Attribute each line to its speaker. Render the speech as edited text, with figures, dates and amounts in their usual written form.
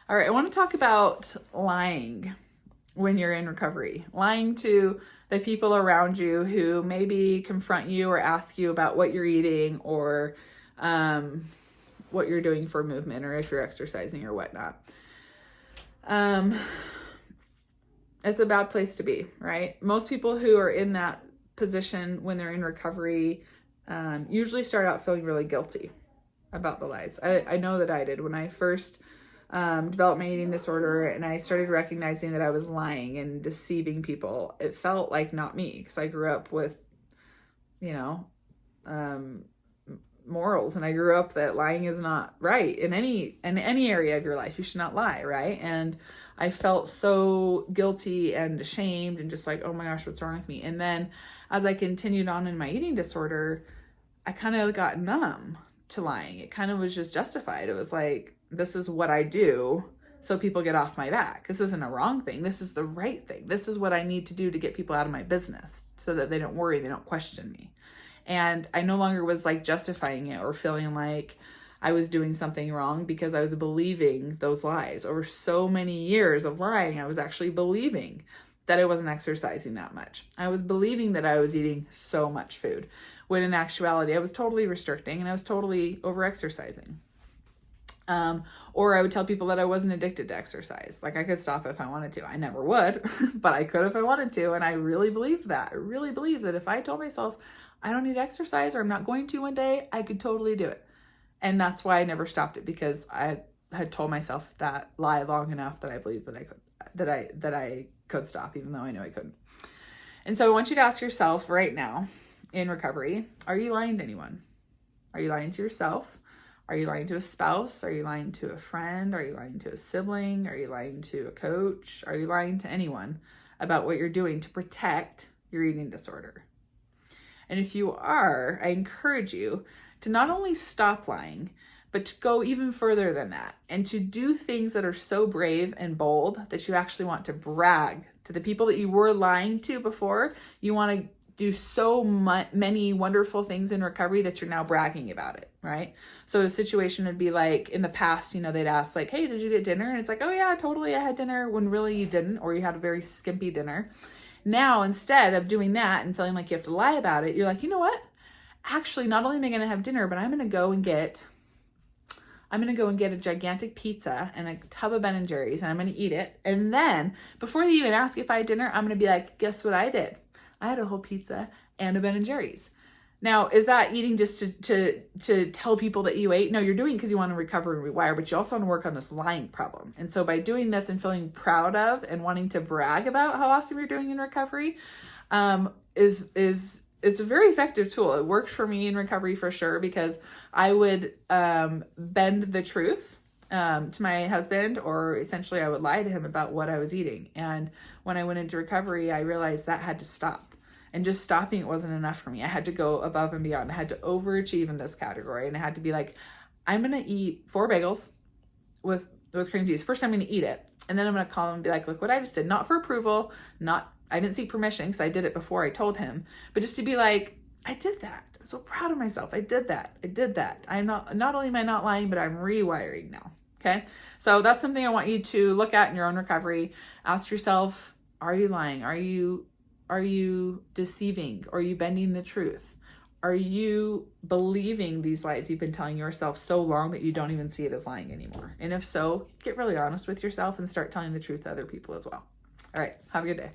Speaker 1: All right, I want to talk about lying when you're in recovery. Lying to the people around you who maybe confront you or ask you about what you're eating or what you're doing for movement or if you're exercising or whatnot. It's a bad place to be, right? Most people who are in that position when they're in recovery usually start out feeling really guilty about the lies. I know that I did when I first developed my eating disorder and I started recognizing that I was lying and deceiving people. It felt like not me because I grew up with, morals, and I grew up that lying is not right in any area of your life. You should not lie, right? And I felt so guilty and ashamed and just like, oh my gosh, what's wrong with me? And then as I continued on in my eating disorder, I kind of got numb to lying. It kind of was just justified. It was like, this is what I do so people get off my back. This isn't a wrong thing. This is the right thing. This is what I need to do to get people out of my business so that they don't worry, they don't question me. And I no longer was like justifying it or feeling like I was doing something wrong because I was believing those lies. Over so many years of lying, I was actually believing that I wasn't exercising that much. I was believing that I was eating so much food, when in actuality, I was totally restricting and I was totally over-exercising. Or I would tell people that I wasn't addicted to exercise. Like I could stop if I wanted to. I never would, but I could if I wanted to. And I really believed that. I really believed that if I told myself I don't need to exercise or I'm not going to one day, I could totally do it. And that's why I never stopped it, because I had told myself that lie long enough that I believed that I could, that I could stop, even though I knew I couldn't. And so I want you to ask yourself right now in recovery, are you lying to anyone? Are you lying to yourself? Are you lying to a spouse? Are you lying to a friend? Are you lying to a sibling? Are you lying to a coach? Are you lying to anyone about what you're doing to protect your eating disorder? And if you are, I encourage you to not only stop lying, but to go even further than that and to do things that are so brave and bold that you actually want to brag to the people that you were lying to before. You want to do so many wonderful things in recovery that you're now bragging about it, right? So a situation would be like in the past, they'd ask like, hey, did you get dinner? And it's like, oh yeah, totally, I had dinner, when really you didn't, or you had a very skimpy dinner. Now, instead of doing that and feeling like you have to lie about it, you're like, you know what? Actually, not only am I going to have dinner, but I'm going to go and get a gigantic pizza and a tub of Ben & Jerry's, and I'm going to eat it. And then before they even ask if I had dinner, I'm going to be like, guess what I did? I had a whole pizza and a Ben & Jerry's. Now, is that eating just to tell people that you ate? No, you're doing because you want to recover and rewire, but you also want to work on this lying problem. And so by doing this and feeling proud of and wanting to brag about how awesome you're doing in recovery, it's a very effective tool. It worked for me in recovery for sure, because I would bend the truth to my husband, or essentially I would lie to him about what I was eating. And when I went into recovery, I realized that had to stop. And just stopping it wasn't enough for me. I had to go above and beyond. I had to overachieve in this category. And I had to be like, I'm going to eat 4 bagels with cream cheese. First, I'm going to eat it. And then I'm going to call him and be like, look what I just did. Not for approval. I didn't seek permission because I did it before I told him. But just to be like, I did that. I'm so proud of myself. I did that. I'm not only am I not lying, but I'm rewiring now. Okay. So that's something I want you to look at in your own recovery. Ask yourself, are you lying? Are you deceiving? Are you bending the truth? Are you believing these lies you've been telling yourself so long that you don't even see it as lying anymore? And if so, get really honest with yourself and start telling the truth to other people as well. All right. Have a good day.